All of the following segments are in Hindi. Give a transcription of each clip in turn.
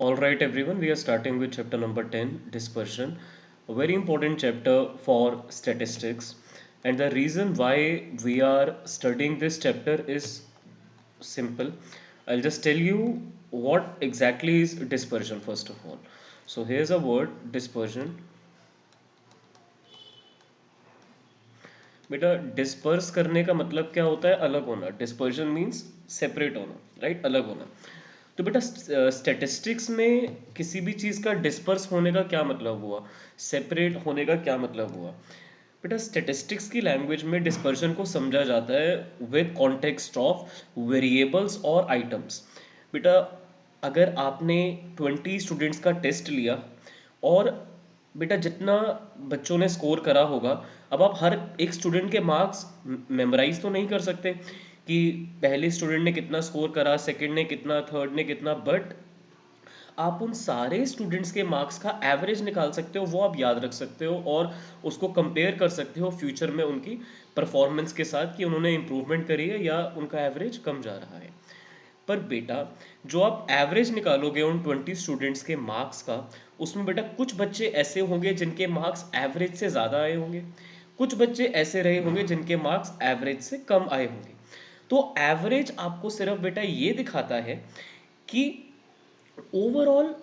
All right, everyone, we are starting with chapter number 10, dispersion, a very important chapter for statistics. And the reason why we are studying this chapter is simple. I'll just tell you what exactly is dispersion first of all. So, here's a word dispersion. बेटा डिस्पर्स करने का मतलब क्या होता है? अलग होना. डिस्पर्जन मीन्स सेपरेट होना, राइट? अलग होना. तो बेटा स्टैटिस्टिक्स में किसी भी चीज़ का डिस्पर्स होने का क्या मतलब हुआ, सेपरेट होने का क्या मतलब हुआ? बेटा स्टैटिस्टिक्स की लैंग्वेज में डिस्पर्जन को समझा जाता है विद कॉन्टेक्स्ट ऑफ वेरिएबल्स और आइटम्स. बेटा अगर आपने 20 स्टूडेंट्स का टेस्ट लिया और बेटा जितना बच्चों ने स्कोर करा होगा, अब आप हर एक स्टूडेंट के मार्क्स मेमोराइज तो नहीं कर सकते कि पहले स्टूडेंट ने कितना स्कोर करा, सेकंड ने कितना, थर्ड ने कितना, बट आप उन सारे स्टूडेंट्स के मार्क्स का एवरेज निकाल सकते हो, वो आप याद रख सकते हो और उसको कंपेयर कर सकते हो फ्यूचर में उनकी परफॉर्मेंस के साथ कि उन्होंने इंप्रूवमेंट करी है या उनका एवरेज कम जा रहा है. पर बेटा जो आप एवरेज निकालोगे उन 20 स्टूडेंट्स के मार्क्स का, उसमें बेटा कुछ बच्चे ऐसे होंगे जिनके मार्क्स एवरेज से ज़्यादा आए होंगे, कुछ बच्चे ऐसे रहे होंगे जिनके मार्क्स एवरेज से कम आए होंगे. तो एवरेज आपको सिर्फ बेटा ये दिखाता है कि ओवरऑल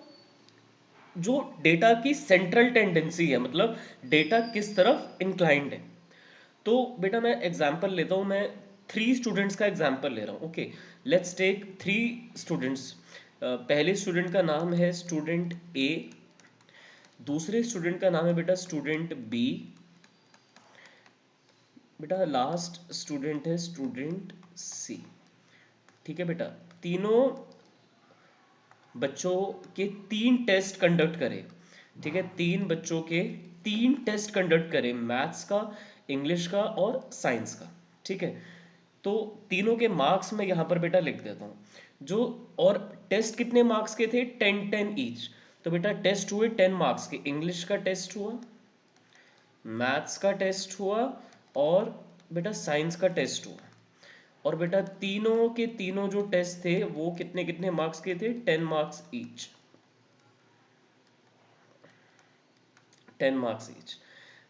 जो डेटा की सेंट्रल टेंडेंसी है, मतलब डेटा किस तरफ इंक्लाइंड है. तो बेटा मैं एग्जांपल लेता हूँ, मैं 3 स्टूडेंट्स का एग्जांपल ले रहा हूँ. Okay, let's take 3 students. पहले स्टूडेंट का नाम है स्टूडेंट ए, दूसरे स्टूडेंट का नाम है बेटा स्टूडेंट बी, बेटा लास्ट स्टूडेंट है स्टूडेंट सी. ठीक है बेटा, तीनों बच्चों के 3 टेस्ट कंडक्ट करें. ठीक है, 3 बच्चों के 3 टेस्ट कंडक्ट करें, मैथ्स का, इंग्लिश का और साइंस का. ठीक है, तो तीनों के मार्क्स मैं यहाँ पर बेटा लिख देता हूँ जो. और टेस्ट कितने मार्क्स के थे? 10-10 ईच. तो बेटा टेस्ट हुए 10 मार्क्स के. इंग्लिश का टेस्ट हुआ, मैथ्स का टेस्ट हुआ और बेटा साइंस का टेस्ट हुआ. और बेटा तीनों के तीनों जो टेस्ट थे वो कितने कितने मार्क्स के थे? 10 marks each. 10 marks each,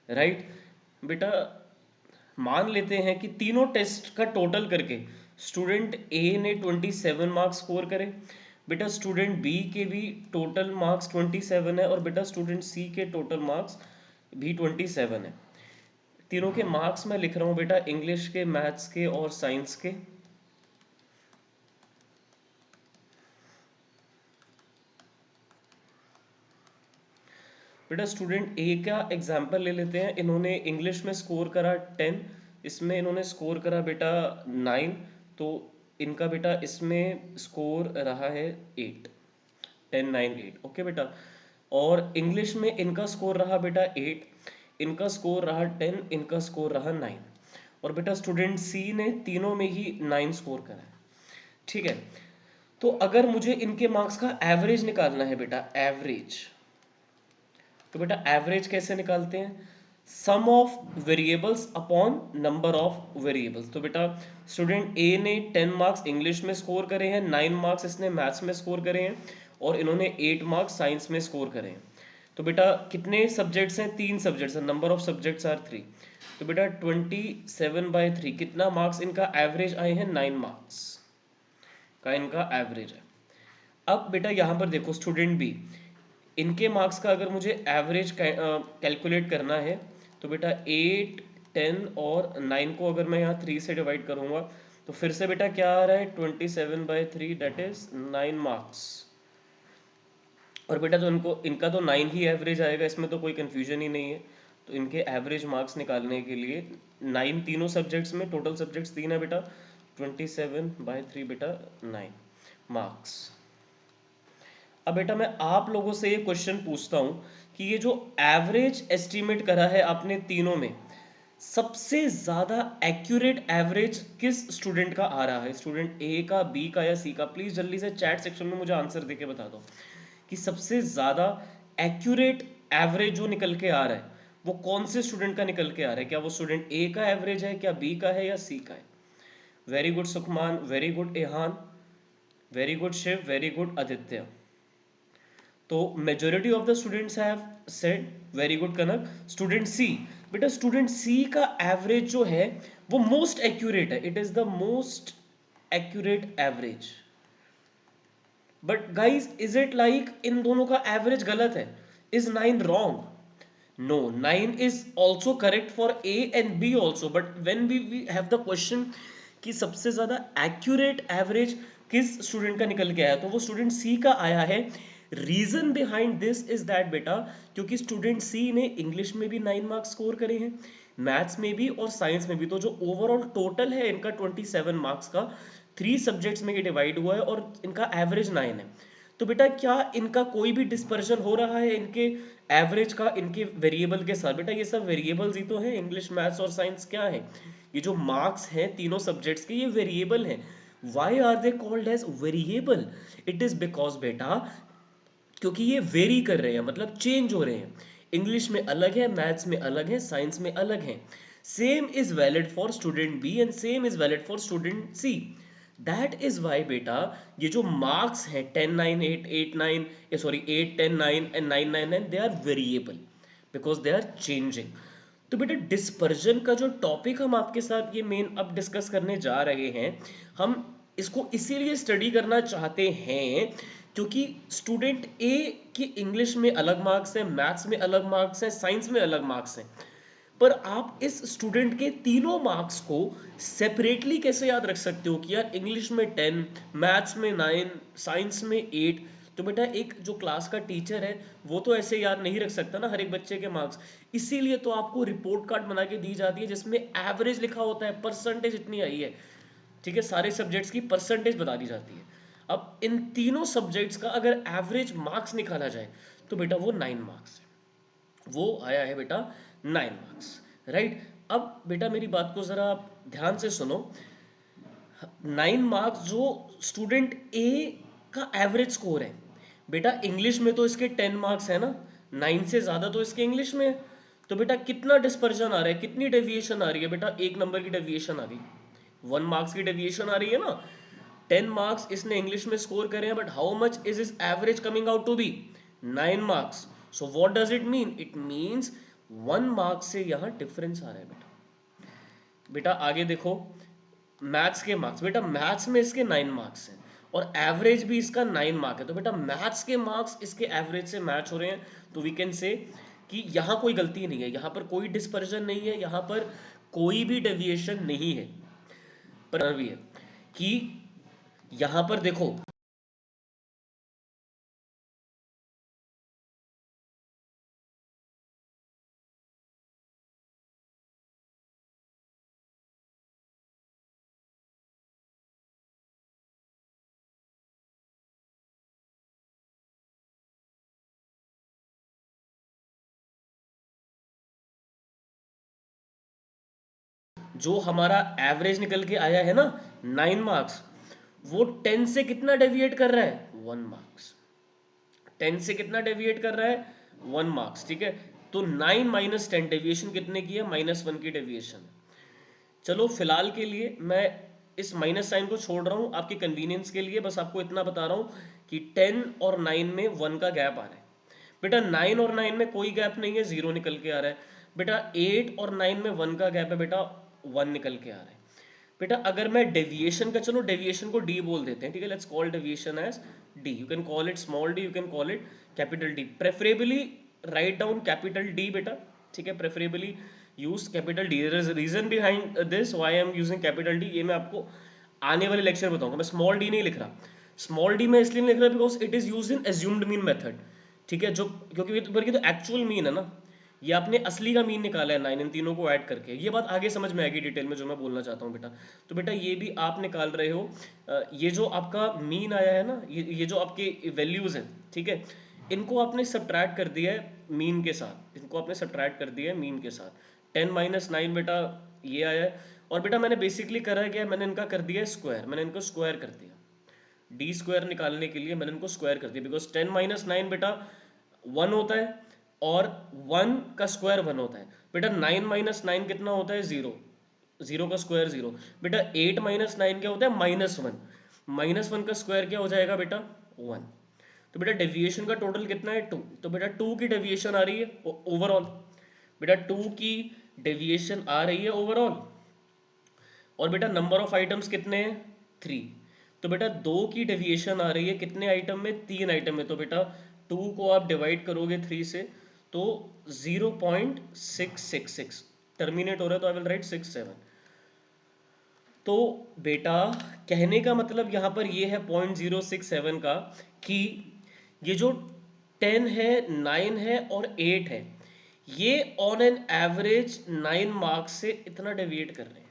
right? बेटा मान लेते हैं कि तीनों टेस्ट का टोटल करके स्टूडेंट ए ने 27 मार्क्स स्कोर करे. बेटा स्टूडेंट बी के भी टोटल मार्क्स 27 है और बेटा स्टूडेंट सी के टोटल मार्क्स भी 27 है. तीनों के मार्क्स मैं लिख रहा हूँ बेटा, इंग्लिश के, मैथ्स के और साइंस के. बेटा स्टूडेंट ए का एग्जाम्पल ले लेते हैं. इन्होंने इंग्लिश में स्कोर करा 10, इसमें इन्होंने स्कोर करा बेटा 9, तो इनका बेटा इसमें स्कोर रहा है 8. 10, 9, 8. ओके बेटा. और इंग्लिश में इनका स्कोर रहा बेटा 8, इनका स्कोर रहा 10, इनका स्कोर रहा 9. और बेटा स्टूडेंट सी ने तीनों में ही 9 स्कोर करा है. ठीक है, तो अगर मुझे इनके मार्क्स का एवरेज निकालना है बेटा, एवरेज, तो बेटा एवरेज कैसे निकालते हैं? Sum of variables upon number of variables. तो बेटा स्टूडेंट ए ने 10 मार्क्स इंग्लिश में स्कोर करे हैं, 9 मार्क्स इसने मैथ्स में स्कोर करे हैं और इन्होंने 8 मार्क्स साइंस में स्कोर करे हैं. तो बेटा कितने सब्जेक्ट्स हैं? 3 सब्जेक्ट्स हैं. Number of subjects are 3. तो बेटा 27/3 कितना मार्क्स इनका एवरेज आए हैं? 9 मार्क्स का इनका एवरेज है. अब बेटा यहाँ पर देखो स्टूडेंट बी, इनके मार्क्स का अगर मुझे एवरेज कैलकुलेट करना है तो बेटा 8, 10 और 9 को अगर मैं यहाँ 3 से डिवाइड करूँगा तो फिर से बेटा क्या आ रहा है? 27/3, दैट इज 9 मार्क्स. और बेटा तो इनका तो 9 ही एवरेज आएगा, इसमें तो कोई कंफ्यूजन ही नहीं है. तो इनके एवरेज मार्क्स निकालने के लिए 9 तीनों सब्जेक्ट्स में, टोटल सब्जेक्ट्स 3 है बेटा, 27/3 बेटा 9 मार्क्स. अब बेटा मैं आप लोगों से ये क्वेश्चन पूछता हूं कि ये जो एवरेज एस्टीमेट करा है आपने तीनों में, सबसे ज्यादा एक्यूरेट एवरेज किस स्टूडेंट का आ रहा है? स्टूडेंट ए का, बी का या सी का? प्लीज जल्दी से चैट सेक्शन में मुझे आंसर देके बता दो कि सबसे ज्यादा एक्यूरेट एवरेज जो निकल के आ रहा है वो कौन से स्टूडेंट का निकल के आ रहा है. क्या वो स्टूडेंट ए का एवरेज है, क्या बी का है या सी का है? Very good Sukhman, very good Ehan, very good Shiv, very good Aditya. तो majority of the students have said very good Kanak. Student C, बेटा स्टूडेंट सी का एवरेज जो है वो मोस्ट एक्यूरेट है, it is the most accurate average. But guys is it like इन दोनों का एवरेज गलत है? Is 9 wrong? No, 9 is also correct for A and B also, but when we have the question कि सबसे ज्यादा accurate average किस स्टूडेंट का निकल के आया, तो वो स्टूडेंट सी का आया है। Reason behind this is that बेटा, क्योंकि स्टूडेंट सी ने इंग्लिश में भी 9 मार्क्स स्कोर करे हैं, मैथ्स में भी और साइंस में भी, तो जो ओवरऑल टोटल है इनका 27 मार्क्स का 3 सब्जेक्ट्स में ये डिवाइड हुआ है और इनका एवरेज 9 है। तो बेटा क्या इनका कोई भी डिस्पर्जन हो रहा है इनके एवरेज का इनके वेरिएबल के साथ? बेटा ये सब वेरिएबल्स ही तो है, इंग्लिश मैथ्स और साइंस क्या है, ये जो मार्क्स हैं तीनों सब्जेक्ट्स के ये वेरिएबल हैं। Why are they called as variable? It is because बेटा क्योंकि ये वेरी कर रहे हैं, मतलब चेंज हो रहे हैं। इंग्लिश में अलग है, मैथ्स में अलग है, साइंस में अलग है। Same is valid for student B and same is valid for student C. That is why बेटा ये जो मार्क्स हैं 10 9 8 8 9 sorry 8 10 9 and 9 9 9 they are variable because they are changing. तो बेटा डिस्पर्जन का जो टॉपिक हम आपके साथ ये मेन अब डिस्कस करने जा रहे हैं, हम इसको इसीलिए स्टडी करना चाहते हैं क्योंकि स्टूडेंट ए की इंग्लिश में अलग मार्क्स हैं, मैथ्स में अलग मार्क्स हैं, साइंस में अलग मार्क्स हैं, पर आप इस स्टूडेंट के तीनों मार्क्स को सेपरेटली कैसे याद रख सकते हो कि यार इंग्लिश में 10, मैथ्स में 9, साइंस में 8? तो बेटा एक जो क्लास का टीचर है वो तो ऐसे याद नहीं रख सकता ना हर एक बच्चे के मार्क्स। इसीलिए तो आपको रिपोर्ट कार्ड बना के दी जाती है जिसमें एवरेज लिखा होता है, परसेंटेज इतनी आई है, ठीक है, सारे सब्जेक्ट्स की परसेंटेज बता दी जाती है। अब इन तीनों सब्जेक्ट्स का अगर एवरेज मार्क्स निकाला जाए तो बेटा वो 9 मार्क्स है, वो आया है बेटा 9 मार्क्स, राइट। अब बेटा मेरी बात को जरा आप ध्यान से सुनो। 9 मार्क्स जो स्टूडेंट ए का एवरेज स्कोर है, बेटा इंग्लिश में तो इसके 10 मार्क्स है ना, 9 से ज्यादा तो इसके इंग्लिश में है। तो बेटा कितना डिस्पर्जन आ रहा है, कितनी डेविएशन आ रही है? बेटा 1 नंबर की डेविएशन आ रही है, 1 मार्क्स की डेविएशन आ रही है ना। 10 मार्क्स इसने इंग्लिश में स्कोर करे हैं, but how much is is average coming out to be? 9 marks. So what does it mean? It means 1 marks से यहां डिफरेंस आ रहा है बेटा। बेटा आगे देखो मैथ्स के मार्क्स, बेटा मैथ्स में इसके 9 मार्क्स हैं और एवरेज भी इसका 9 मार्क है, तो बेटा मैथ्स के मार्क्स इसके एवरेज से मैच हो रहे हैं, तो वी कैन से कि यहां कोई गलती नहीं है, यहां पर कोई डिस्पर्जन नहीं है, यहां पर कोई भी डेविएशन नहीं है। पर भी है कि यहां पर देखो जो हमारा एवरेज निकल के आया है ना 9 मार्क्स, वो 10 से कितना डेविएट कर रहा है? 1 मार्क्स। 10 से कितना डेविएट कर रहा है? 1 मार्क्स, ठीक है। तो 9 माइनस 10 डेविएशन कितने की है? -1 की डेविएशन। चलो फिलहाल के लिए मैं इस माइनस साइन को छोड़ रहा हूं आपके कन्वीनियंस के लिए, बस आपको इतना बता रहा हूं कि 10 और 9 में 1 का गैप आ रहा है। बेटा 9 और 9 में कोई गैप नहीं है, 0 निकल के आ रहा है। बेटा 8 और 9 में 1 का गैप है, बेटा 1 निकल के आ रहा है। बेटा अगर मैं डेविएशन का, चलो डेविएशन को डी बोल देते हैं, ठीक है, let's call deviation as D. You can call it small D, you can call it capital D, preferably write down capital D बेटा, ठीक है, preferably use capital D. There is reason behind this why I am using capital D, ये मैं आपको आने वाले लेक्चर बताऊंगा। मैं स्मॉल डी नहीं लिख रहा, स्मॉल डी मैं इसलिए नहीं लिख रहा because it is use in assumed mean method, ठीक है, जो क्योंकि बल्कि तो एक्चुअल मीन है ना, ये आपने असली का मीन निकाला है 9 इन तीनों को ऐड करके। ये बात आगे समझ में आएगी डिटेल में जो मैं बोलना चाहता हूँ बेटा। तो बेटा ये भी आप निकाल रहे हो, ये जो आपका मीन आया है ना, ये जो आपके वैल्यूज हैं, ठीक है, इनको आपने सब्ट्रैक्ट कर दिया है मीन के साथ, इनको आपने सब्ट्रैक्ट कर दिया है मीन के साथ। 10 माइनस 9 बेटा ये आया है, और बेटा मैंने बेसिकली करा है क्या, मैंने इनका कर दिया स्क्वायर, मैंने इनको स्क्वायर कर दिया। डी स्क्वायर निकालने के लिए मैंने इनको स्क्वायर कर दिया, बिकॉज 10 माइनस 9 बेटा 1 होता है और 1 का स्क्वायर 1 होता है। बेटा 9 माइनस 9 कितना होता है? 0, 0 का स्क्वायर 0। बेटा 8 माइनस 9 क्या होता है? -1, -1 का स्क्वायर क्या हो जाएगा बेटा? 1। तो बेटा डेविएशन का टोटल कितना है 2, तो बेटा 2 की डेविएशन आ रही है ओवरऑल, बेटा 2 की डेविएशन आ रही है ओवरऑल। और बेटा नंबर ऑफ आइटम्स कितने हैं 3, तो बेटा 2 की डेविएशन आ रही है कितने आइटम में 3 आइटम में, तो बेटा 2 को आप डिवाइड करोगे 3 से तो 0.666 टर्मिनेट हो रहा है, तो आई विल राइट 67। तो बेटा कहने का मतलब यहाँ पर ये है 0.067 का कि ये जो 10 है 9 है और 8 है ये ऑन एन एवरेज 9 मार्क्स से इतना डेविएट कर रहे हैं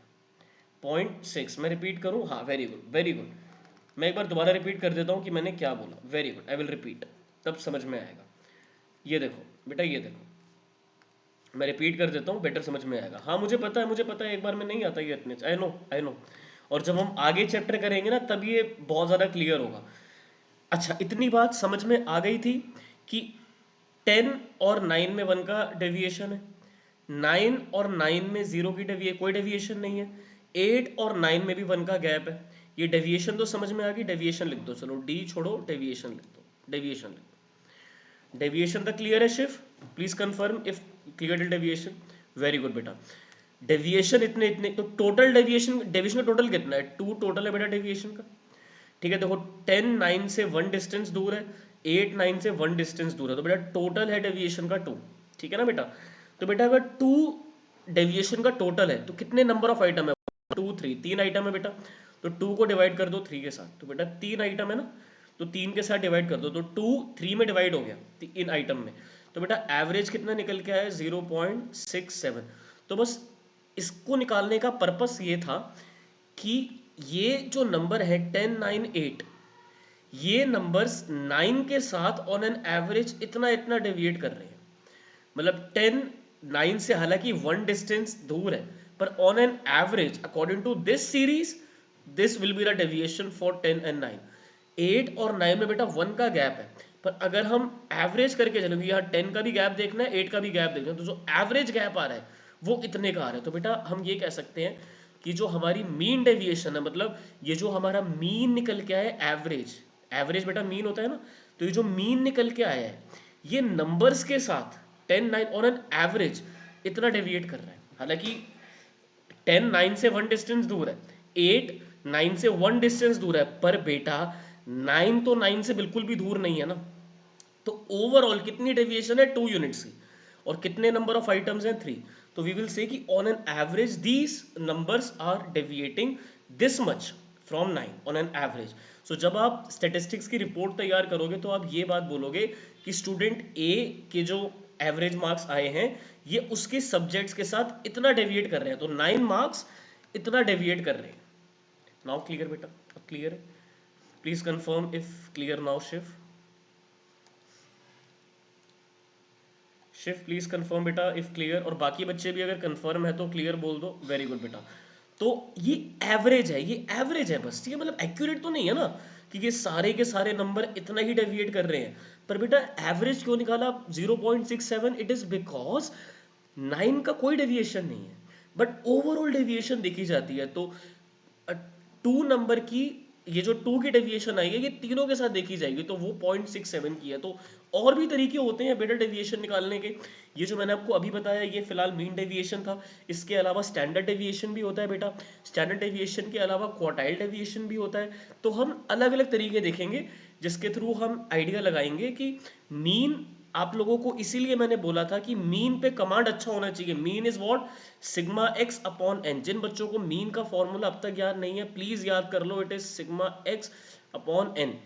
0.6। मैं रिपीट करूँ, हाँ वेरी गुड वेरी गुड, मैं एक बार दोबारा रिपीट कर देता हूँ कि मैंने क्या बोला, very good, I will repeat, तब समझ में आएगा। ये देखो बेटा, ये देखो मैं रिपीट कर देता हूँ, बेटर समझ में आएगा। हाँ मुझे पता है एक बार में नहीं आता ये इतने, आई नो, और जब हम आगे चैप्टर करेंगे ना तब ये बहुत ज़्यादा क्लियर होगा। अच्छा इतनी बात समझ में आ गई थी कि 10 और 9 में 1 का डेविएशन है, 9 और 9 में 0 की कोई डेविएशन नहीं है, 8 और 9 में भी 1 का गैप है। ये डेविएशन तो समझ में आ गई, डेविएशन लिख दो, चलो डी छोड़ो डेविएशन लिख दो, डेविएशन लिख दो। डेविएशन तक क्लियर है Shiv? Please confirm if clear till deviation. Very good बेटा, डेविएशन इतने इतने, तो टोटल डेविएशन का टोटल कितना है 2 टोटल है बेटा डेविएशन का। ठीक है देखो 10 9 से 1 डिस्टेंस दूर है, 8 9 से 1 डिस्टेंस दूर है, तो बेटा टोटल है डेविएशन का 2। ठीक है ना बेटा, तो बेटा अगर 2 डेविएशन का टोटल है तो कितने नंबर ऑफ आइटम है 2 3, 3 आइटम है बेटा, तो 2 को डिवाइड कर दो 3 के साथ, तो बेटा 3 आइटम है ना, तो 3 के साथ डिवाइड कर दो, तो 2 3 में डिवाइड हो गया इन आइटम में, तो बेटा एवरेज कितना निकल के आया 0.67। तो बस इसको निकालने का पर्पस ये था कि ये जो नंबर है 10 9 8, ये नंबर्स 9 के साथ ऑन एन एवरेज इतना इतना डेविएट कर रहे हैं, मतलब 10 9 से हालांकि 1 डिस्टेंस दूर है, पर on an average according to this series this will be the deviation for 10 and 9। 8 और 9 में बेटा 1 का गैप है, पर अगर हम एवरेज करके चलेंगे, यहाँ 10 का भी गैप देखना है 8 का भी गैप देखना है, तो जो एवरेज गैप आ रहा है वो इतने का आ रहा है, तो बेटा हम ये कह सकते हैं कि जो हमारी मीन डेविएशन है, मतलब ये जो हमारा मीन निकल के आया है एवरेज, एवरेज बेटा मीन होता है ना, तो ये जो मीन निकल के आया है ये नंबर्स के साथ 10 9 ऑन एन एवरेज इतना डेविएट कर रहा है। हालांकि 10 9 से 1 डिस्टेंस दूर है, 8 9 से 1 डिस्टेंस दूर है, पर बेटा 9 तो 9 से बिल्कुल भी दूर नहीं है ना, तो ओवरऑल कितनी डेविएशन है 2 यूनिट्स की, और कितने नंबर ऑफ आइटम्स हैं 3, तो वी विल से कि on an average these numbers are deviating this much from 9 on an average. So जब आप स्टेटिस्टिक्स की रिपोर्ट तैयार करोगे तो आप ये बात बोलोगे कि स्टूडेंट ए के जो एवरेज मार्क्स आए हैं ये उसके सब्जेक्ट्स के साथ इतना डेविएट कर रहे हैं, तो 9 मार्क्स इतना डेविएट कर रहे हैं। नाउ क्लियर बेटा, अब क्लियर है? Please confirm if clear now Shiv. Shiv please confirm बेटा इफ क्लियर, और बाकी बच्चे भी अगर कंफर्म है तो क्लियर बोल दो, वेरी गुड बेटा। तो ये एवरेज है, ये एवरेज है बस, ये मतलब एक्यूरेट तो नहीं है ना कि ये सारे के सारे नंबर इतना ही डेविएट कर रहे हैं, पर बेटा एवरेज क्यों निकाला 0.67? इट इज बिकॉज 9 का कोई डेविएशन नहीं है, बट ओवरऑल डेविएशन देखी जाती है, तो 2 नंबर की ये जो 2 की डेविएशन आई है ये तीनों के साथ देखी जाएगी, तो वो 0.67 की है। तो और भी तरीके होते हैं बेटा डेविएशन निकालने के, ये जो मैंने आपको अभी बताया ये फिलहाल मीन डेविएशन था, इसके अलावा स्टैंडर्ड डेविएशन भी होता है बेटा, स्टैंडर्ड डेविएशन के अलावा क्वार्टाइल डेविएशन भी होता है, तो हम अलग अलग तरीके देखेंगे जिसके थ्रू हम आइडिया लगाएंगे कि मीन, आप लोगों को इसीलिए मैंने बोला था कि मीन पे कमांड अच्छा होना चाहिए। Mean is what, sigma x upon n. जिन बच्चों को मीन का फॉर्मूला अब तक याद नहीं है प्लीज याद कर लो, it is sigma x upon n,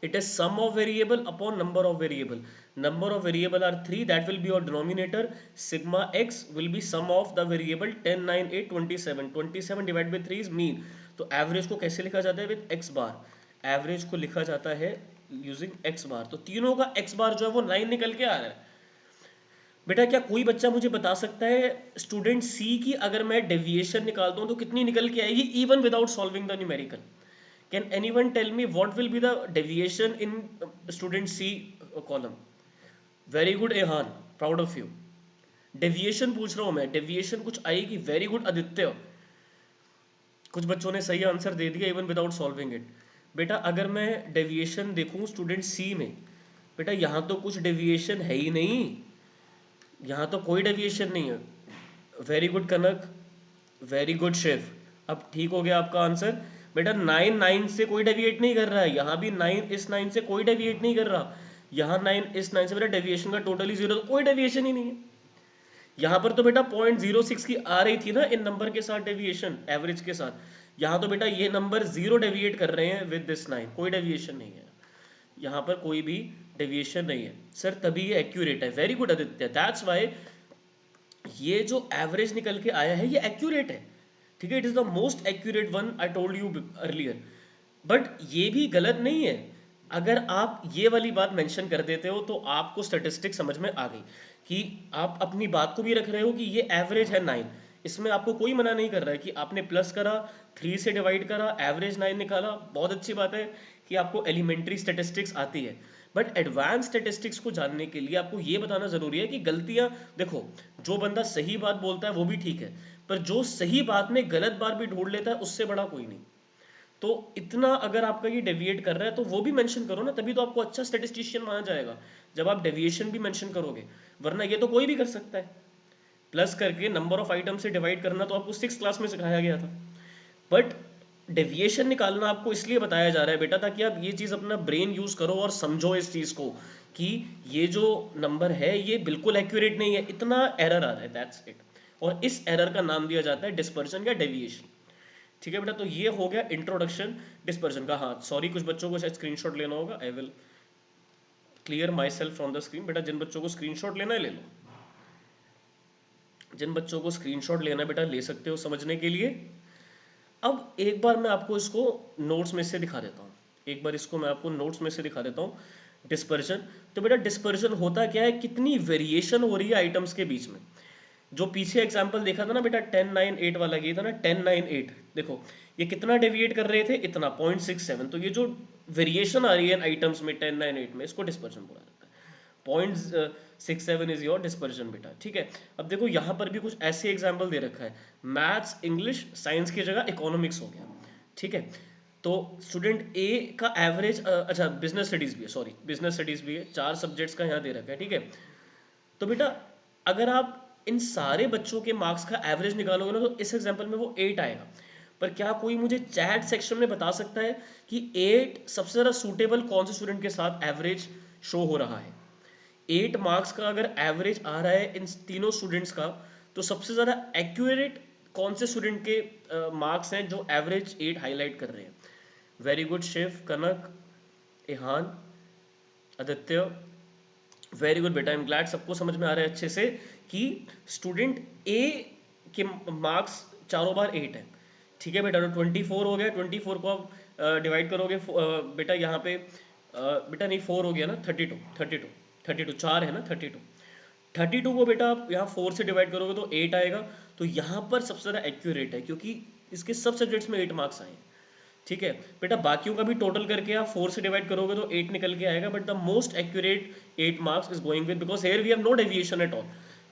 it is sum of variable upon number of variable, number of variable are 3, that will be your denominator, sigma x will be sum of the variable 10 9 8 27, 27 divided by 3 is mean। तो एवरेज को कैसे लिखा जाता है विद x बार, एवरेज को लिखा जाता है यूजिंग x बार, तो तीनों का x बार जो है वो 9 निकल के आ रहा है। बेटा क्या कोई बच्चा मुझे बता सकता है स्टूडेंट सी की अगर मैं डेविएशन निकालता हूं तो कितनी निकल के आएगी even without solving the numerical? Can anyone tell me what will be the deviation in student C column? Very good Ehan, proud of you. Deviation पूछ रहा हूं मैं, डेविएशन कुछ आएगी, वेरी गुड आदित्य, कुछ बच्चों ने सही आंसर दे दिया इवन विदाउट सॉल्विंग इट। बेटा अगर मैं डेविएशन देखूं स्टूडेंट सी में, बेटा यहाँ तो कुछ डेविएशन है ही नहीं, यहाँ तो कोई डेविएशन नहीं है। वेरी गुड कनक, वेरी गुड शेफ। अब ठीक हो गया आपका आंसर। बेटा 9 9 से कोई डेविएट नहीं कर रहा है, यहाँ भी 9 इस 9 से कोई डेविएट नहीं कर रहा, यहाँ 9 इस 9 से, बेटा डेविएशन का टोटली जीरो, तो कोई डेविएशन ही नहीं है। यहाँ पर तो बेटा 0.06 की आ रही थी ना इन नंबर के साथ डेविएशन, एवरेज के साथ, यहाँ तो बेटा ये नंबर जीरो डेविएट कर रहे हैं विद दिस 9, कोई डेविएशन नहीं है, यहाँ पर कोई भी डेविएशन नहीं है सर, तभी ये एक्यूरेट है। Very good Aditya, that's why ये जो एवरेज निकल के आया है ये एक्यूरेट है, ठीक है, it is the most accurate one, I told you earlier. But ये भी गलत नहीं है, अगर आप ये वाली बात मेंशन कर देते हो तो आपको स्टैटिस्टिक्स समझ में आ गई कि आप अपनी बात को भी रख रहे हो कि ये एवरेज है 9, इसमें आपको कोई मना नहीं कर रहा है कि आपने प्लस करा, 3 से डिवाइड करा, एवरेज 9 निकाला, बहुत अच्छी बात है कि आपको एलिमेंट्री स्टैटिस्टिक्स आती है। बट एडवांस स्टैटिस्टिक्स को जानने के लिए आपको ये बताना जरूरी है कि गलतियां, देखो जो बंदा सही बात बोलता है वो भी ठीक है, पर जो सही बात में गलत बात भी ढूंढ लेता है उससे बड़ा कोई नहीं। तो इतना अगर आपका ये डेविएट कर रहा है तो वो भी मेंशन करो ना, तभी तो आपको अच्छा स्टैटिस्टिशियन माना जाएगा जब आप डेविएशन भी मेंशन करोगे, वरना ये तो कोई भी कर सकता है। प्लस करके नंबर ऑफ आइटम से डिवाइड करना तो आपको 6 क्लास में सिखाया गया था, बट डेविएशन निकालना आपको इसलिए बताया जा रहा है बेटा ताकि आप ये चीज़ अपना ब्रेन यूज़ करो और समझो इस चीज़ को कि ये जो नंबर है ये बिल्कुल एक्यूरेट नहीं है, इतना एरर आ रहा है, दैट्स इट। और इस एरर का नाम दिया जाता है डिस्पर्जन या डेविएशन। ठीक है बेटा, तो ये हो गया इंट्रोडक्शन डिस्पर्जन का। हाँ सॉरी, कुछ बच्चों को शायद स्क्रीनशॉट लेना होगा, I will clear my self from the screen. बेटा जिन बच्चों को स्क्रीनशॉट लेना है ले लो, जिन बच्चों को स्क्रीनशॉट लेना है बेटा ले सकते हो समझने के लिए। अब एक बार मैं आपको इसको नोट्स में से दिखा देता हूँ, एक बार इसको मैं आपको नोट्स में से दिखा देता हूँ। डिस्पर्जन, तो बेटा डिस्पर्जन होता क्या है, कितनी वेरिएशन हो रही है आइटम्स के बीच में। जो पीछे एग्जांपल देखा था ना बेटा 10 9 8 वाला, ये था ना 10 9 8, देखो ये कितना डेविएट कर रहे थे, इतना 0.67, तो ये जो वेरिएशन आ रही है आइटम्स में 10 9 8 में, इसको डिस्पर्जन बोला जाता है। 0.67 इज योर डिस्पर्जन बेटा, ठीक है। अब देखो यहाँ पर भी कुछ ऐसे एग्जाम्पल दे रखा है, मैथ्स इंग्लिश साइंस की जगह इकोनॉमिक्स हो गया, ठीक है। तो स्टूडेंट ए का एवरेज, अच्छा बिजनेस स्टडीज भी है, सॉरी बिजनेस स्टडीज भी है, 4 सब्जेक्ट्स का यहाँ दे रखा है, ठीक है। तो बेटा अगर आप इन सारे बच्चों के मार्क्स का एवरेज निकालोगे ना तो इस एग्जांपल में वो 8 आएगा। पर क्या कोई मुझे चैट सेक्शन में बता सकता है कि 8 सबसे ज़्यादा सूटेबल कौन से स्टूडेंट के साथ एवरेज शो हो रहा है? 8 मार्क्स का अगर एवरेज आ रहा है इन तीनों स्टूडेंट्स का, तो सबसे ज़्यादा एक्यूरेट कौन से स्टूडेंट के मार्क्स हैं जो एवरेज 8 हाईलाइट कर रहे हैं? वेरी गुड शेफ, कनक, इहान, आदित्य, वेरी गुड बेटा, आई एम ग्लैड सबको समझ में आ रहा है अच्छे से कि स्टूडेंट ए के मार्क्स चारों बार 8 है, ठीक है बेटा। तो 24 हो गया, 24 को आप डिवाइड करोगे बेटा यहाँ पे बेटा नहीं 4 हो गया ना, 32 4 है ना, 32 को बेटा आप यहाँ 4 से डिवाइड करोगे तो 8 आएगा। तो यहाँ पर सबसे ज़्यादा एक्यूरेट है क्योंकि इसके सब सब्जेक्ट्स में 8 मार्क्स आए हैं, ठीक है बेटा। बाकियों का भी टोटल करके आप 4 से डिवाइड करोगे तो 8 निकल के आएगा, but the most accurate 8 marks is going with, because here we have no deviation at all,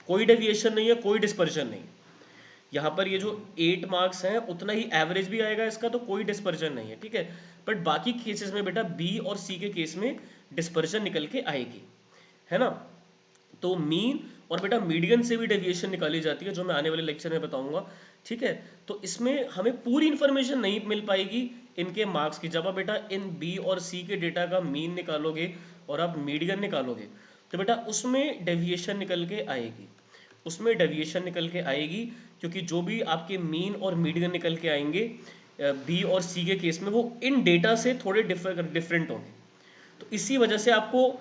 कोई डेविएशन नहीं है, कोई डिस्पर्जन नहीं। यहाँ पर ये जो 8 मार्क्स हैं उतना ही एवरेज भी आएगा इसका, तो कोई डिस्पर्जन नहीं है, ठीक है। बट बाकी केसेस में बेटा बी और सी के केस में डिस्पर्जन निकल के आएगी, है ना। तो मीन और बेटा मीडियन से भी डेविएशन निकाली जाती है, जो मैं आने वाले लेक्चर में बताऊंगा, ठीक है। तो इसमें हमें पूरी इंफॉर्मेशन नहीं मिल पाएगी इनके मार्क्स की। जब आप बेटा इन बी और सी के डेटा का मीन निकालोगे और आप मीडियन निकालोगे तो बेटा उसमें डेविएशन निकल के आएगी, उसमें डेविएशन निकल के आएगी, क्योंकि जो भी आपके मीन और मीडियन निकल के आएंगे बी और सी के केस में, वो इन डेटा से थोड़े डिफरेंट होंगे। तो इसी वजह से आपको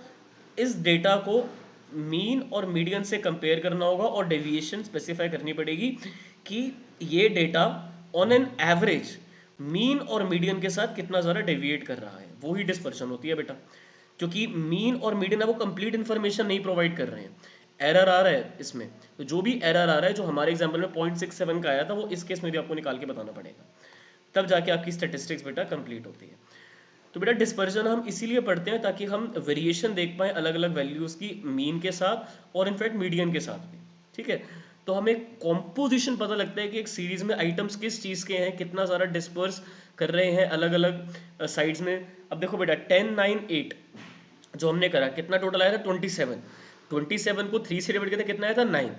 इस डेटा को मीन और मीडियन से कंपेयर करना होगा और डेविएशन स्पेसिफाई करनी पड़ेगी कि ये data on an average mean और मीडियन के साथ कितना ज़्यादा डेविएट कर रहा है, वो ही डिस्पर्शन होती है बेटा। क्योंकि मीन और मीडियन है वो कंप्लीट इन्फॉर्मेशन नहीं प्रोवाइड कर रहे हैं, एरर आ रहा है इसमें। तो जो भी एरर आ रहा है, जो हमारे एग्जाम्पल में 0.67 का आया था, वो इस केस में भी आपको निकाल के बताना पड़ेगा, तब जाके आपकी स्टेटिस्टिक्स बेटा कंप्लीट होती है। तो बेटा डिस्पर्जन हम इसीलिए पढ़ते हैं ताकि हम वेरिएशन देख पाएं अलग अलग वैल्यूज की मीन के साथ और इनफैक्ट मीडियन के साथ भी, ठीक है। तो हमें कॉम्पोजिशन पता लगता है कि एक सीरीज में आइटम्स किस चीज़ के हैं, कितना सारा डिस्पर्स कर रहे हैं अलग अलग साइड्स में। अब देखो बेटा 10 9 8 जो हमने करा, कितना टोटल आया था 27। 27 को 3 से डिवाइड किया था, कितना आया था 9।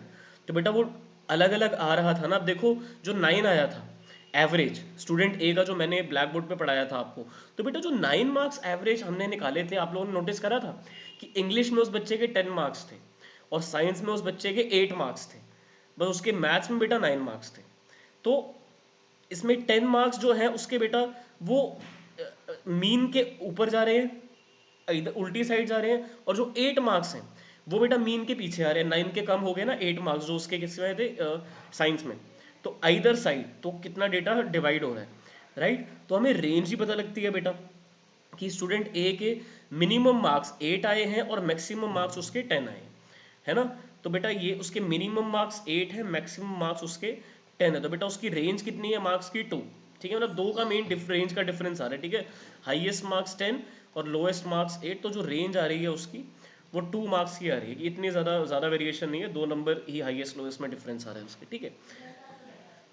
तो बेटा वो अलग अलग आ रहा था ना। अब देखो जो 9 आया था एवरेज स्टूडेंट ए का, जो मैंने ब्लैक बोर्ड पे पढ़ाया था आपको, तो बेटा जो 9 मार्क्स एवरेज हमने निकाले थे, आप लोगों ने नोटिस करा था कि इंग्लिश में उस बच्चे के 10 मार्क्स थे और साइंस में उस बच्चे के 8 मार्क्स थे, बस उसके मैथ्स में बेटा 9 मार्क्स थे। तो इसमें 10 मार्क्स जो है उसके बेटा वो मीन के ऊपर जा रहे हैं, इधर उल्टी साइड जा रहे हैं, और जो 8 मार्क्स हैं वो बेटा मीन के पीछे आ रहे हैं। 9 के कम हो गए ना 8 मार्क्स जो उसके किसमें थे, साइंस में। तो आइदर साइड तो कितना डेटा डिवाइड हो रहा है, राइट। तो हमें रेंज ही पता लगती है बेटा कि स्टूडेंट ए के मिनिमम मार्क्स 8 आए हैं और मैक्सिमम मार्क्स उसके 10 आए हैं, है ना। तो बेटा ये उसके मिनिमम मार्क्स 8 है, मैक्सिमम मार्क्स उसके 10 है, तो बेटा उसकी रेंज कितनी है मार्क्स की 2। ठीक है, मतलब दो का मेन रेंज का डिफरेंस आ रहा है। ठीक है, हाईएस्ट मार्क्स 10 और लोएस्ट मार्क्स 8, तो जो रेंज आ रही है उसकी वो 2 मार्क्स की आ रही है। इतनी ज़्यादा वेरिएशन नहीं है, 2 नंबर ही हाईएस्ट लोएस्ट में डिफरेंस आ रहा है उसके। ठीक है,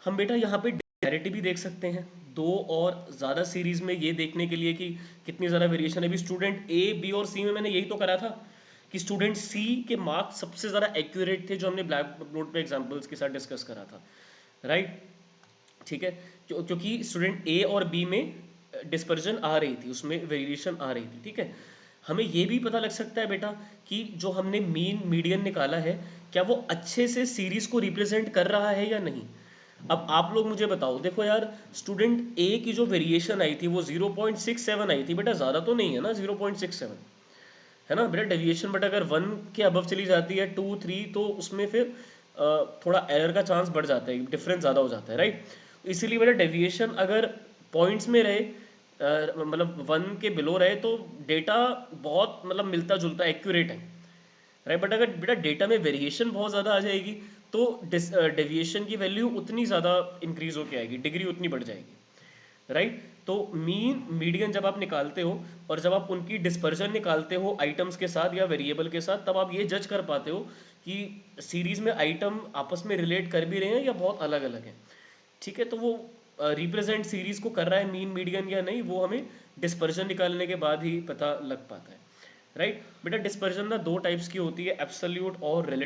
हम बेटा यहाँ पे डिस्पैरिटी भी देख सकते हैं दो और ज़्यादा सीरीज में, ये देखने के लिए कि कितनी ज़्यादा वेरिएशन है। अभी स्टूडेंट ए बी और सी में मैंने यही तो करा था कि स्टूडेंट सी के मार्क्स सबसे ज़्यादा एक्यूरेट थे, जो हमने ब्लैक बोर्ड पे एग्जांपल्स के साथ डिस्कस करा था, राइट। ठीक है, क्योंकि स्टूडेंट ए और बी में डिस्पर्जन आ रही थी, उसमें वेरिएशन आ रही थी। ठीक है, हमें ये भी पता लग सकता है बेटा कि जो हमने मीन मीडियन निकाला है, क्या वो अच्छे से सीरीज को रिप्रेजेंट कर रहा है या नहीं। अब आप लोग मुझे बताओ, देखो यार स्टूडेंट ए की जो वेरिएशन आई थी वो 0.67 आई थी बेटा, ज़्यादा तो नहीं है ना 0.67, है ना बेटा। डेविएशन बट अगर 1 के अबव चली जाती है 2 3, तो उसमें फिर थोड़ा एरर का चांस बढ़ जाता है, डिफरेंस ज़्यादा हो जाता है, राइट। इसीलिए बेटा डेविएशन अगर पॉइंट्स में रहे, मतलब 1 के बिलो रहे, तो डेटा बहुत मतलब मिलता जुलता एक्यूरेट है, राइट। बट अगर बेटा डेटा में वेरिएशन बहुत ज़्यादा आ जाएगी, तो डेविएशन की वैल्यू उतनी ज़्यादा इंक्रीज होके आएगी, डिग्री उतनी बढ़ जाएगी, राइट। तो मीन मीडियन जब आप निकालते हो और जब आप उनकी डिस्पर्जन निकालते हो आइटम्स के साथ या वेरिएबल के साथ, तब आप ये जज कर पाते हो कि सीरीज में आइटम आपस में रिलेट कर भी रहे हैं या बहुत अलग अलग हैं। ठीक है, तो वो रिप्रेजेंट सीरीज को कर रहा है मीन मीडियन या नहीं, वो हमें डिस्पर्जन निकालने के बाद ही पता लग पाता है, राइट। बेटा डिस्पर्जन ना दो टाइप्स की होती है, एब्सोल्यूट और रिलेटिव।